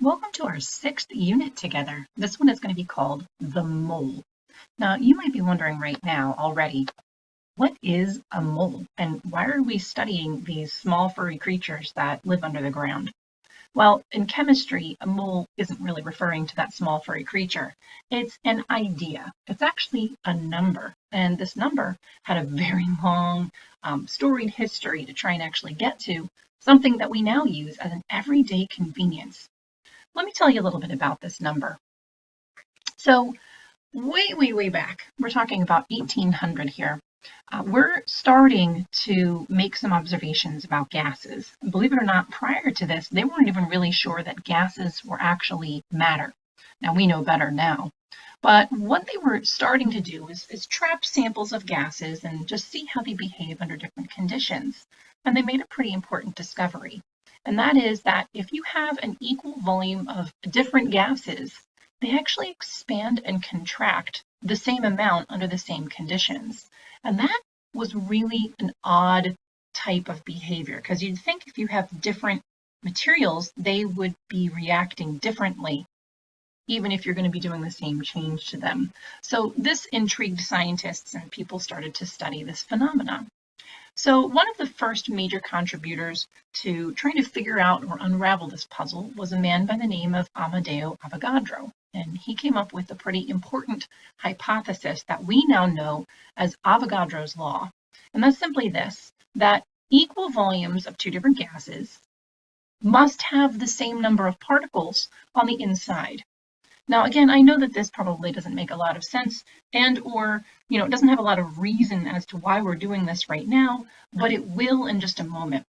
Welcome to our sixth unit together. This one is going to be called The Mole. Now, you might be wondering right now already, what is a mole and why are we studying these small furry creatures that live under the ground? Well, in chemistry, a mole isn't really referring to that small furry creature. It's an idea. It's actually a number. And this number had a very long, storied history to try and actually get to something that we now use as an everyday convenience. Let me tell you a little bit about this number. So way back, we're talking about 1800 here. We're starting to make some observations about gases. Believe it or not, prior to this, they weren't even really sure that gases were actually matter. Now we know better now. But what they were starting to do is trap samples of gases and just see how they behave under different conditions. And they made a pretty important discovery. And that is that if you have an equal volume of different gases, they actually expand and contract the same amount under the same conditions. And that was really an odd type of behavior because you'd think if you have different materials, they would be reacting differently, even if you're going to be doing the same change to them. So this intrigued scientists and people started to study this phenomenon. So one of the first major contributors to trying to figure out or unravel this puzzle was a man by the name of Amedeo Avogadro. And he came up with a pretty important hypothesis that we now know as Avogadro's law. And that's simply this, that equal volumes of two different gases must have the same number of particles on the inside. Now, again, I know that this probably doesn't make a lot of sense or it doesn't have a lot of reason as to why we're doing this right now, but it will in just a moment.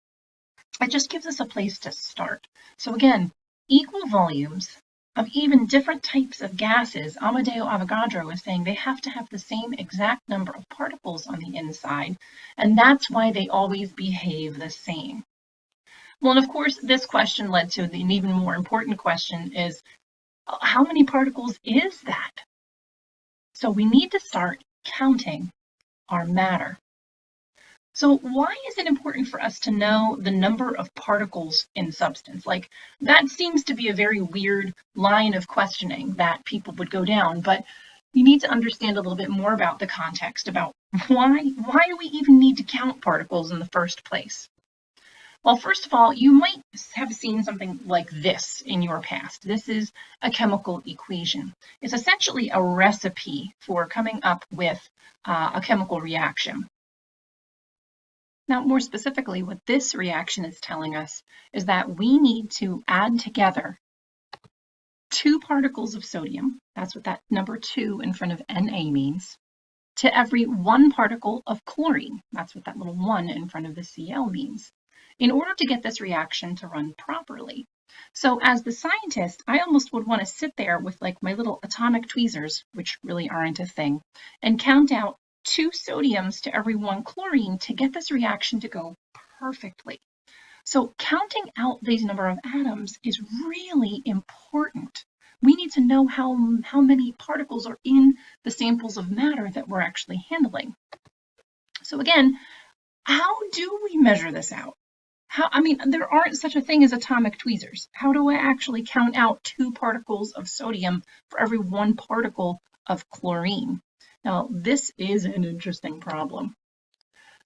It just gives us a place to start. So again, equal volumes of even different types of gases, Amedeo Avogadro is saying they have to have the same exact number of particles on the inside, and that's why they always behave the same. Well, and of course, this question led to an even more important question is, how many particles is that? So we need to start counting our matter. So why is it important for us to know the number of particles in substance? Like, that seems to be a very weird line of questioning that people would go down, but you need to understand a little bit more about the context about why do we even need to count particles in the first place? Well, first of all, you might have seen something like this in your past. This is a chemical equation. It's essentially a recipe for coming up with a chemical reaction. Now, more specifically, what this reaction is telling us is that we need to add together 2 particles of sodium, that's what that number 2 in front of Na means, to every 1 particle of chlorine, that's what that little 1 in front of the Cl means, in order to get this reaction to run properly. So as the scientist, I almost would want to sit there with like my little atomic tweezers, which really aren't a thing, and count out 2 sodiums to every 1 chlorine to get this reaction to go perfectly. So counting out these number of atoms is really important. We need to know how many particles are in the samples of matter that we're actually handling. So again, how do we measure this out? There aren't such a thing as atomic tweezers. How do I actually count out 2 particles of sodium for every 1 particle of chlorine? Now, this is an interesting problem.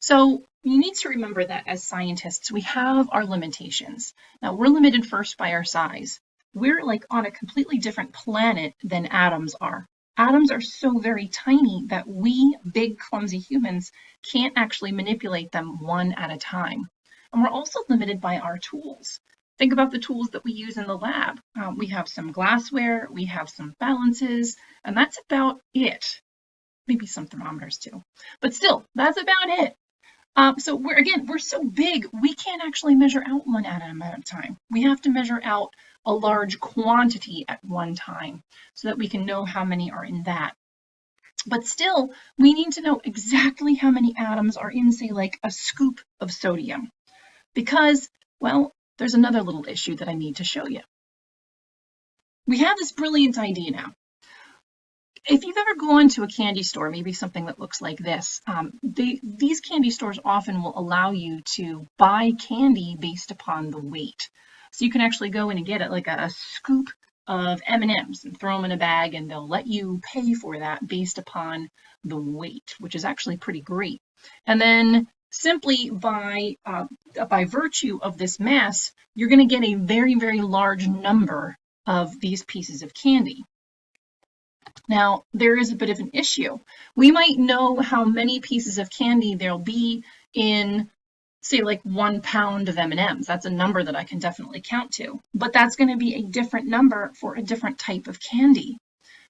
So you need to remember that as scientists, we have our limitations. Now, we're limited first by our size. We're like on a completely different planet than atoms are. Atoms are so very tiny that we, big, clumsy humans, can't actually manipulate them one at a time. And we're also limited by our tools. Think about the tools that we use in the lab. We have some glassware, we have some balances, and that's about it. Maybe some thermometers too. But still, that's about it. So we're so big, we can't actually measure out 1 atom at a time. We have to measure out a large quantity at one time so that we can know how many are in that. But still, we need to know exactly how many atoms are in, say, like a scoop of sodium. Because, well, there's another little issue that I need to show you. We have this brilliant idea now. If you've ever gone to a candy store, maybe something that looks like this, these candy stores often will allow you to buy candy based upon the weight. So you can actually go in and get it like a scoop of M&Ms and throw them in a bag, and they'll let you pay for that based upon the weight, which is actually pretty great. And then simply by virtue of this mass, you're going to get a very, very large number of these pieces of candy. Now, there is a bit of an issue. We might know how many pieces of candy there'll be in, say, like 1 pound of M&Ms. That's a number that I can definitely count to. But that's going to be a different number for a different type of candy,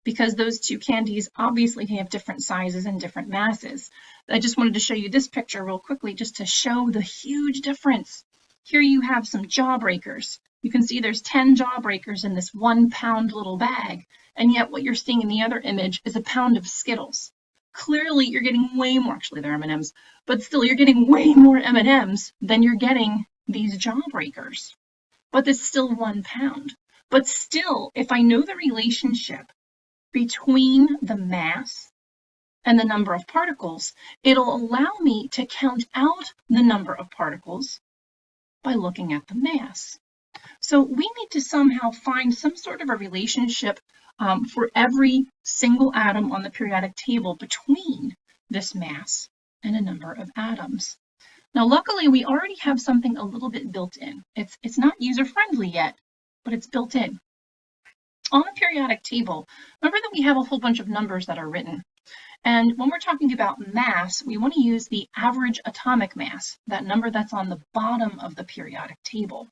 because those two candies obviously have different sizes and different masses. I just wanted to show you this picture real quickly just to show the huge difference. Here you have some Jawbreakers. You can see there's 10 Jawbreakers in this 1 pound little bag, and yet what you're seeing in the other image is a pound of Skittles. Clearly you're getting way more, actually they're M&Ms, but still you're getting way more M&Ms than you're getting these Jawbreakers. But it's still 1 pound. But still, if I know the relationship between the mass and the number of particles, it'll allow me to count out the number of particles by looking at the mass. So we need to somehow find some sort of a relationship for every single atom on the periodic table between this mass and a number of atoms. Now, luckily, we already have something a little bit built in. It's not user-friendly yet, but it's built in. On the periodic table, remember that we have a whole bunch of numbers that are written. And when we're talking about mass, we want to use the average atomic mass, that number that's on the bottom of the periodic table.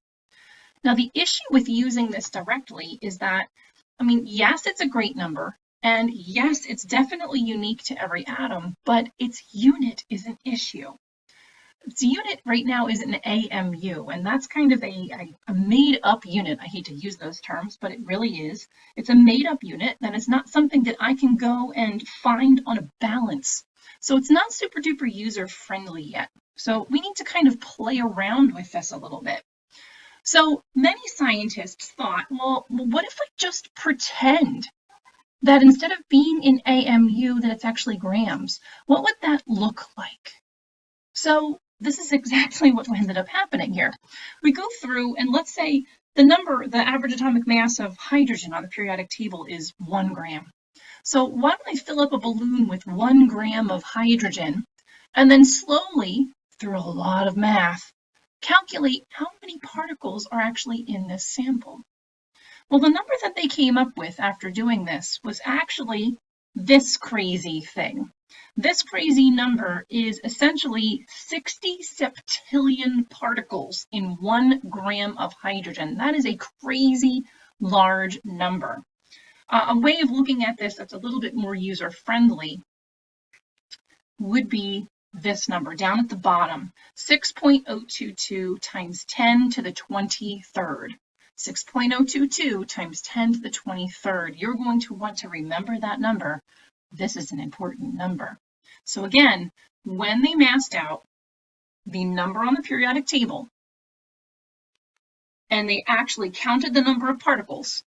Now, the issue with using this directly is that, I mean, yes, it's a great number, and yes, it's definitely unique to every atom, but its unit is an issue. Its unit right now is an AMU, and that's kind of a made-up unit. I hate to use those terms, but it really is. It's a made-up unit, and it's not something that I can go and find on a balance. So it's not super-duper user-friendly yet. So we need to kind of play around with this a little bit. So many scientists thought, well, what if I just pretend that instead of being in AMU, that it's actually grams? What would that look like? So this is exactly what ended up happening here. We go through and let's say the average atomic mass of hydrogen on the periodic table is 1 gram. So why don't I fill up a balloon with 1 gram of hydrogen and then slowly, through a lot of math, calculate how many particles are actually in this sample. Well, the number that they came up with after doing this was actually this crazy thing. This crazy number is essentially 60 septillion particles in 1 gram of hydrogen. That is a crazy large number. A way of looking at this that's a little bit more user-friendly would be this number down at the bottom, 6.022 times 10 to the 23rd. 6.022 times 10 to the 23rd. You're going to want to remember that number. This is an important number. So again, when they massed out the number on the periodic table and they actually counted the number of particles,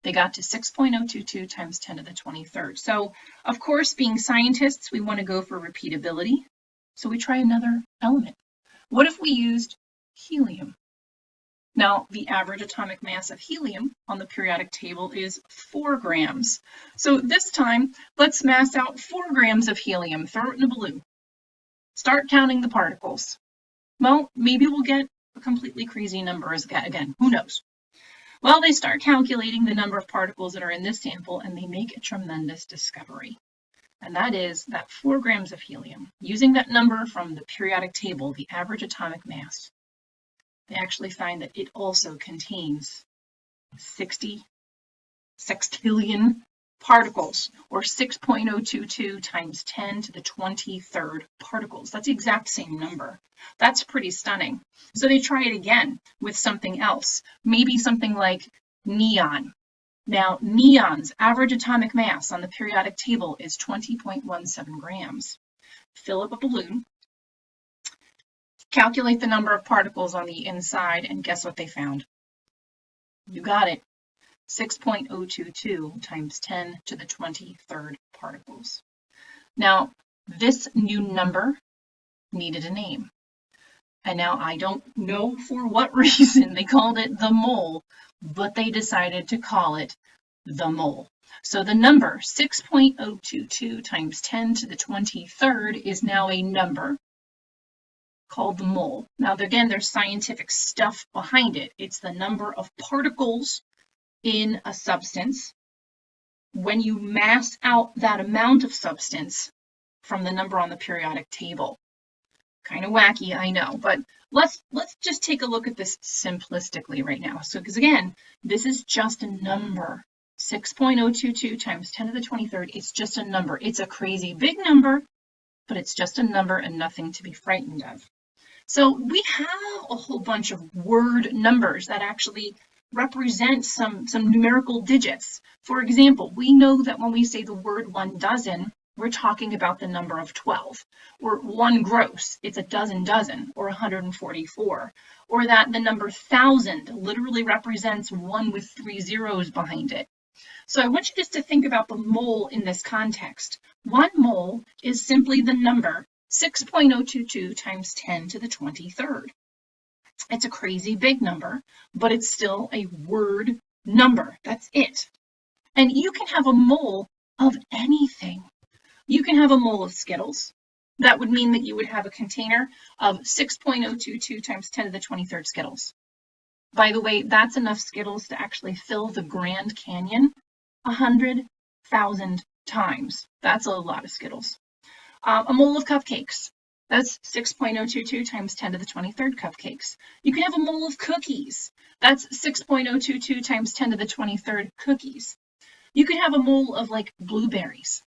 they got to 6.022 times 10 to the 23rd. So, of course, being scientists, we want to go for repeatability. So we try another element. What if we used helium? Now, the average atomic mass of helium on the periodic table is 4 grams. So this time, let's mass out 4 grams of helium, throw it in a balloon. Start counting the particles. Well, maybe we'll get a completely crazy number again, who knows? Well, they start calculating the number of particles that are in this sample, and they make a tremendous discovery. And that is that 4 grams of helium, using that number from the periodic table, the average atomic mass, they actually find that it also contains 60 sextillion particles, or 6.022 times 10 to the 23rd particles. That's the exact same number. That's pretty stunning. So they try it again with something else, maybe something like neon. Now, neon's average atomic mass on the periodic table is 20.17 grams. Fill up a balloon, calculate the number of particles on the inside, and guess what they found? You got it. 6.022 times 10 to the 23rd particles. Now, this new number needed a name. And now I don't know for what reason they called it the mole, but they decided to call it the mole. So the number 6.022 times 10 to the 23rd is now a number called the mole. Now, again, there's scientific stuff behind it. It's the number of particles in a substance when you mass out that amount of substance from the number on the periodic table. Kind of wacky, I know, but let's just take a look at this simplistically right now. So, because again, this is just a number. 6.022 times 10 to the 23rd, it's just a number. It's a crazy big number, but it's just a number and nothing to be frightened of. So we have a whole bunch of word numbers that actually represent some numerical digits. For example, we know that when we say the word 1 dozen, we're talking about the number of 12, or 1 gross, it's a dozen, or 144, or that the number 1,000 literally represents 1 with 3 zeros behind it. So I want you just to think about the mole in this context. 1 mole is simply the number 6.022 times 10 to the 23rd. It's a crazy big number, but it's still a word number. That's it. And you can have a mole of anything. You can have a mole of Skittles. That would mean that you would have a container of 6.022 times 10 to the 23rd Skittles. By the way, that's enough Skittles to actually fill the Grand Canyon 100,000 times. That's a lot of Skittles. A mole of cupcakes. That's 6.022 times 10 to the 23rd cupcakes. You can have a mole of cookies. That's 6.022 times 10 to the 23rd cookies. You can have a mole of like blueberries.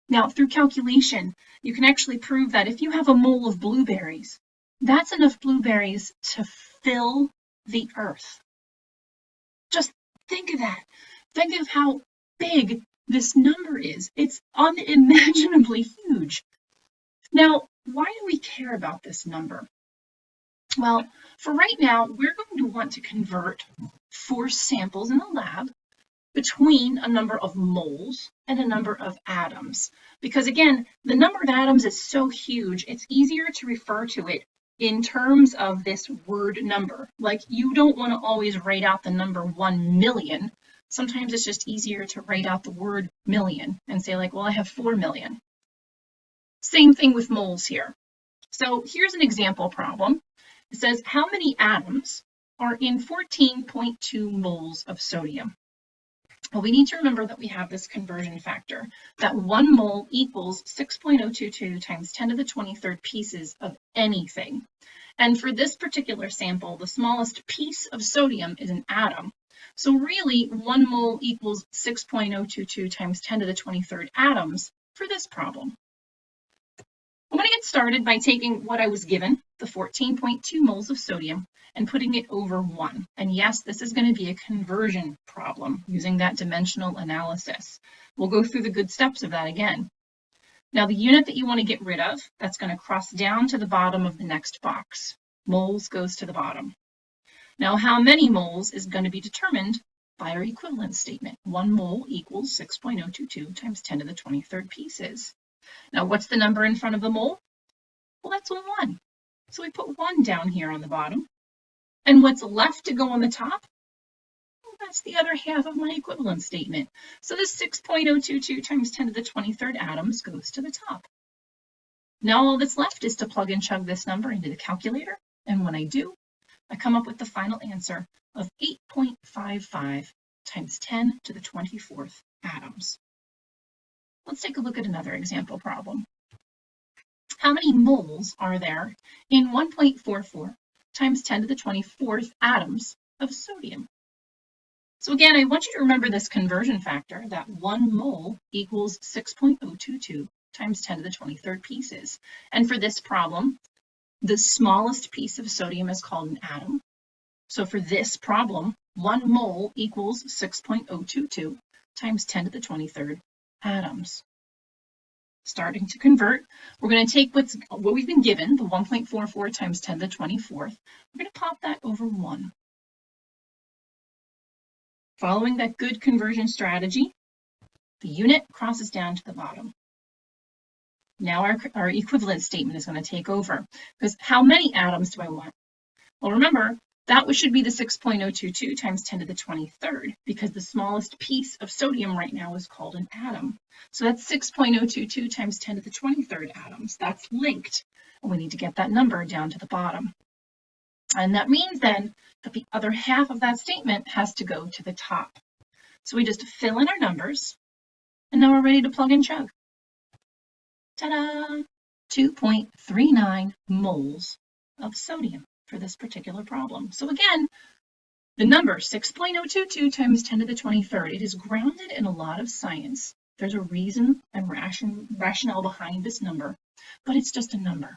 Now, through calculation, you can actually prove that if you have a mole of blueberries, that's enough blueberries to fill the earth. Just think of that. Think of how big this number is. It's unimaginably huge. Now, why do we care about this number? Well, for right now, we're going to want to convert 4 samples in the lab between a number of moles and a number of atoms. Because again, the number of atoms is so huge, it's easier to refer to it in terms of this word number. Like, you don't want to always write out the number 1 million. Sometimes it's just easier to write out the word million and say like, well, I have 4 million. Same thing with moles here. So here's an example problem. It says, how many atoms are in 14.2 moles of sodium? Well, we need to remember that we have this conversion factor, that 1 mole equals 6.022 times 10 to the 23rd pieces of anything. And for this particular sample, the smallest piece of sodium is an atom. So really, 1 mole equals 6.022 times 10 to the 23rd atoms for this problem. I'm going to get started by taking what I was given, the 14.2 moles of sodium, and putting it over 1. And yes, this is going to be a conversion problem using that dimensional analysis. We'll go through the good steps of that again. Now, the unit that you want to get rid of, that's going to cross down to the bottom of the next box. Moles goes to the bottom. Now, how many moles is going to be determined by our equivalence statement. 1 mole equals 6.022 times 10 to the 23rd pieces. Now, what's the number in front of the mole? Well, that's a 1. So we put 1 down here on the bottom. And what's left to go on the top? Well, that's the other half of my equivalence statement. So this 6.022 times 10 to the 23rd atoms goes to the top. Now all that's left is to plug and chug this number into the calculator. And when I do, I come up with the final answer of 8.55 times 10 to the 24th atoms. Let's take a look at another example problem. How many moles are there in 1.44 times 10 to the 24th atoms of sodium? So again, I want you to remember this conversion factor, that 1 mole equals 6.022 times 10 to the 23rd pieces. And for this problem, the smallest piece of sodium is called an atom. So for this problem, 1 mole equals 6.022 times 10 to the 23rd atoms. Starting to convert, we're going to take what we've been given, the 1.44 times 10 to the 24th. We're going to pop that over 1. Following that good conversion strategy, the unit crosses down to the bottom. Now our equivalence statement is going to take over, because how many atoms do I want? Well, remember, that should be the 6.022 times 10 to the 23rd, because the smallest piece of sodium right now is called an atom. So that's 6.022 times 10 to the 23rd atoms. That's linked, and we need to get that number down to the bottom. And that means then that the other half of that statement has to go to the top. So we just fill in our numbers, and now we're ready to plug and chug. Ta-da! 2.39 moles of sodium for this particular problem. So again, the number 6.022 times 10 to the 23rd, it is grounded in a lot of science. There's a reason and rationale behind this number, but it's just a number.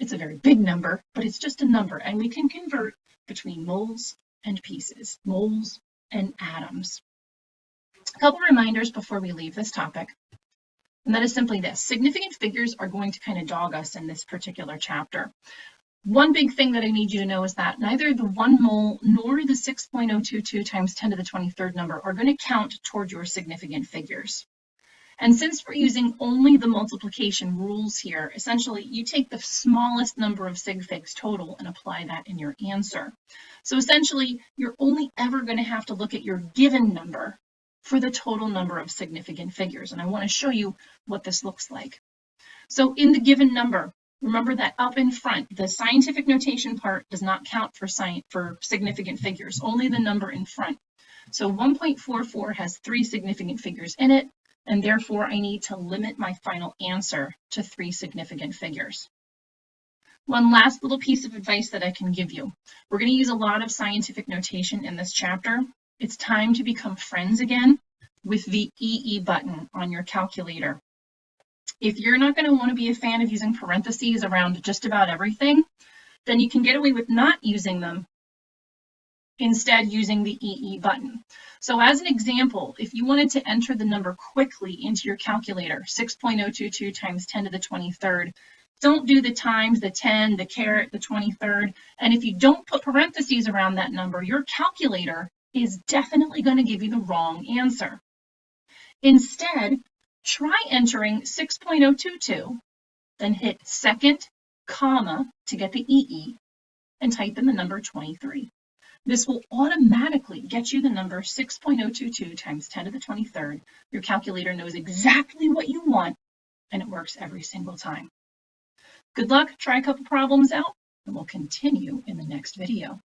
It's a very big number, but it's just a number, and we can convert between moles and pieces, moles and atoms. A couple reminders before we leave this topic, and that is simply this. Significant figures are going to kind of dog us in this particular chapter. One big thing that I need you to know is that neither the 1 mole nor the 6.022 times 10 to the 23rd number are going to count toward your significant figures. And since we're using only the multiplication rules here, essentially you take the smallest number of sig figs total and apply that in your answer. So essentially, you're only ever going to have to look at your given number for the total number of significant figures. And I want to show you what this looks like. So in the given number, remember that up in front, the scientific notation part does not count for significant figures, only the number in front. So 1.44 has 3 significant figures in it, and therefore I need to limit my final answer to 3 significant figures. One last little piece of advice that I can give you. We're going to use a lot of scientific notation in this chapter. It's time to become friends again with the EE button on your calculator. If you're not going to want to be a fan of using parentheses around just about everything, then you can get away with not using them, instead using the EE button. So as an example, if you wanted to enter the number quickly into your calculator, 6.022 times 10 to the 23rd, don't do the times, the 10, the caret, the 23rd. And if you don't put parentheses around that number, your calculator is definitely going to give you the wrong answer. Instead, try entering 6.022, then hit second comma to get the EE, and type in the number 23. This will automatically get you the number 6.022 times 10 to the 23rd. Your calculator knows exactly what you want, and it works every single time. Good luck, try a couple problems out, and we'll continue in the next video.